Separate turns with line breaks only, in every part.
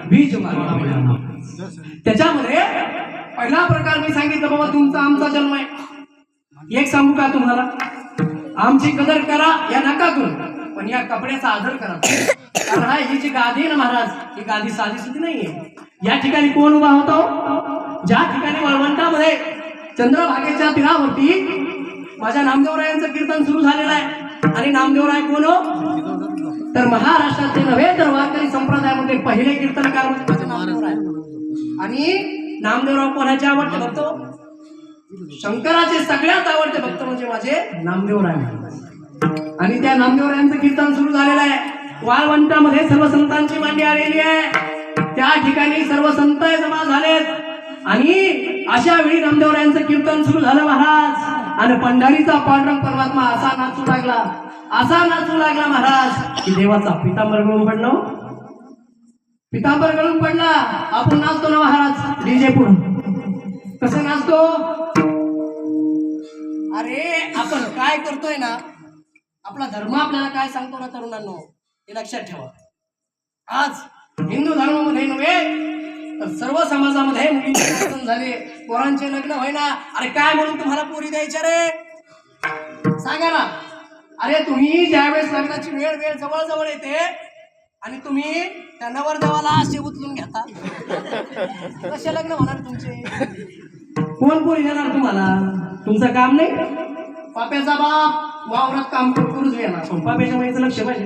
बीज मार्ग. त्याच्यामध्ये पहिला प्रकार मी सांगितलं बाबा तुमचा आमचा जन्म आहे. एक सांगू का तुम्हाला, आमची कदर करा या नका करू, पण या कपड्याचा आदर करा. कारण हा ही जी गादी आहे ना महाराज, ही गादी साधी सुधी नाहीये. या ठिकाणी कोण उभा होता? ज्या ठिकाणी वळवंटामध्ये चंद्रभागेच्या तीरावरती माझ्या नामदेवरायांचं कीर्तन सुरू झालेलं आहे. आणि नामदेवराय कोण हो? तर महाराष्ट्राचे नव्हे तर वारकरी संप्रदायामध्ये पहिले कीर्तनकार म्हणजे माझे नामदेवराय. आणि नामदेवराव कोणाचे आवडते भक्त? शंकराचे सगळ्यात आवडते भक्त म्हणजे माझे नामदेवराय. आणि त्या नामदेवरायांचं कीर्तन सुरू झालेलं आहे. वाळवंटामध्ये सर्व संतांची मांडी आलेली आहे. त्या ठिकाणी सर्व संत जमा झालेत. आणि अशा वेळी नामदेवरायांचं कीर्तन सुरू झालं महाराज. आणि पंढरीचा पांडुरंग परमात्मा असा नाचू लागला, असा नाचू लागला महाराज की देवाचा पितांबर गळून पडलो, पितांबर गळून पडला. आपण नाचतो ना महाराज डीजे पुढे, कसं नाचतो? अरे आपण काय करतोय ना, आपला धर्म आपल्याला काय सांगतो ना तरुणांनो, हे लक्षात ठेवा. आज हिंदू धर्मामध्ये नव्हे तर सर्व समाजामध्ये मुलींचे लग्न झाले, पोरांचे लग्न होईना. अरे काय म्हणून तुम्हाला पोरी द्यायच्या रे? सांगा ना. अरे तुम्ही ज्यावेळेस लग्नाची वेळ जवळ जवळ येते आणि तुम्ही त्या नवरदेवाला असे उचलून घेता, कसे लग्न होणार तुमचे? कोण पोरी देणार तुम्हाला? तुमचं काम नाही. पाप्याचा बाप वावरात काम करूच येणार, पाप्याच्या माईचं लक्ष पाहिजे.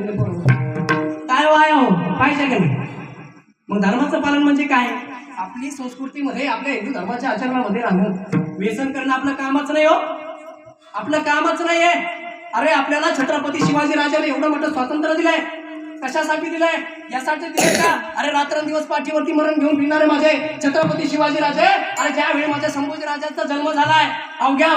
काय वाया हो पाहिजे का नाही? मग धर्माचं पालन म्हणजे काय? आपली संस्कृतीमध्ये आपल्या हिंदू धर्माच्या आचरणामध्ये राहणं. व्यसन करणं आपलं कामच नाही हो, आपलं कामच नाही आहे. अरे आपल्याला छत्रपती शिवाजी राजाने एवढं मोठं स्वातंत्र्य दिलंय, कशासाठी दिलंय? यासाठी दिलंय का? अरे रात्रंदिवस पाठीवरती मरण घेऊन फिरणारे माझे छत्रपती शिवाजी राजे. अरे ज्यावेळी माझ्या संभाजी राजाचा जन्म झालाय, अवघ्या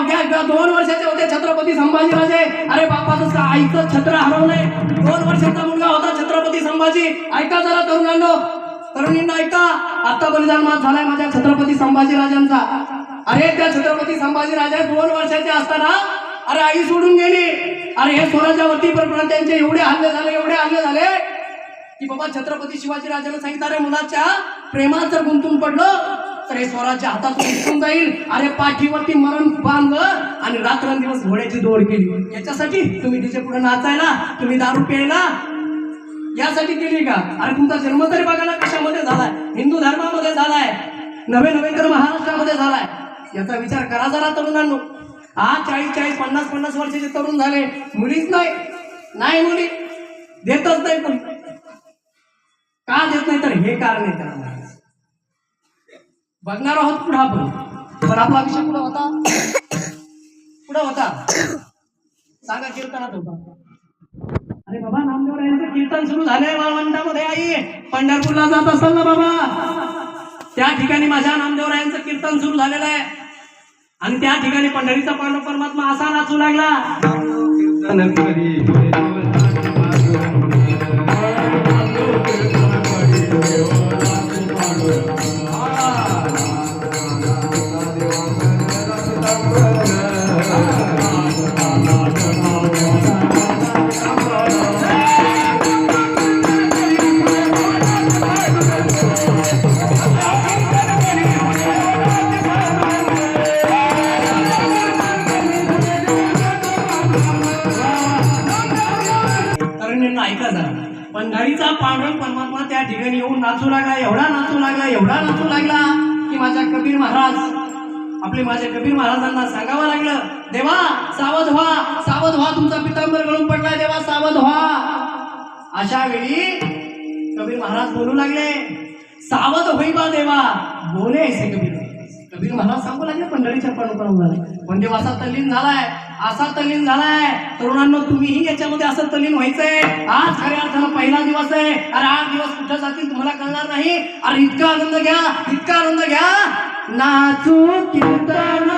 2 वर्षाचे होते छत्रपती संभाजी राजे. अरे बापाचं आईचं छत्र हरवलंय. 2 वर्षाचा मुलगा होता छत्रपती संभाजी. ऐका जरा तरुणांनो, तरुणींना ऐका. आता बलिदान मास झालाय माझ्या छत्रपती संभाजी राजांचा. अरे त्या छत्रपती संभाजी राजा 2 वर्षाचे असताना अरे आई सोडून गेली. अरे हे स्वराज्यावरती त्यांचे एवढे हल्ले झाले की बाबा छत्रपती शिवाजी राजाने सांगितलं, अरे मुलाच्या प्रेमात जर गुंतून पडलो तर हे स्वराज्य हातातून निघून जाईल. अरे पाठीवरती मरण बांधलं आणि रात्रंदिवस घोड्याची दौड केली. याच्यासाठी तुम्ही तिचे पुढे नाचायला, तुम्ही दारू प्यायला यासाठी केली का? अरे तुमचा जन्म तरी बघायला कशामध्ये झालाय? हिंदू धर्मामध्ये झालाय, नव्हे तर महाराष्ट्रामध्ये झालाय. याचा विचार करा जरा तरुणांनो. आज 40-50 वर्षाचे तरुण झाले, मुलीच नाही मुली देतच नाही. पण का देत नाही? तर हे कारण आहे त्याला. बघणार आहोत पुढे आपण. पण आपला विषय पुढे होता सांगा कीर्तनात होता. अरे बाबा नामदेवरायांचं कीर्तन सुरू झालंय वाळवंटामध्ये. आई पंढरपूरला जात असाल ना बाबा, त्या ठिकाणी माझ्या नामदेवरायांचं कीर्तन सुरू झालेलं आहे. आणि त्या ठिकाणी पंढरीचा पांडुरंग परमात्मा असा नाचू लागला. पंढरीचा पांडुरंग परमात्मा त्या ठिकाणी येऊन नाचू लागला. एवढा नाचू लागला की माझ्या कबीर महाराज, माझ्या कबीर महाराजांना सांगावं लागलं, देवा सावध व्हा, तुमचा पितांबर गळून पडलाय, देवा सावध व्हा. अशा वेळी कबीर महाराज बोलू लागले, सावध होई बा देवा, बोले ऐसे कबीर महाराज सांगू लागले पंढरीच्या पांडुरंगाला. पण देव असा तल्लीन झालाय. तरुणांनो तुम्हीही याच्यामध्ये असं तल्लीन व्हायचंय. आज खऱ्या अर्थानं पहिला दिवस आहे. अरे 8 दिवस कुठं जातील तुम्हाला कळणार नाही. अरे इतका आनंद घ्या, नाचू कीर्तन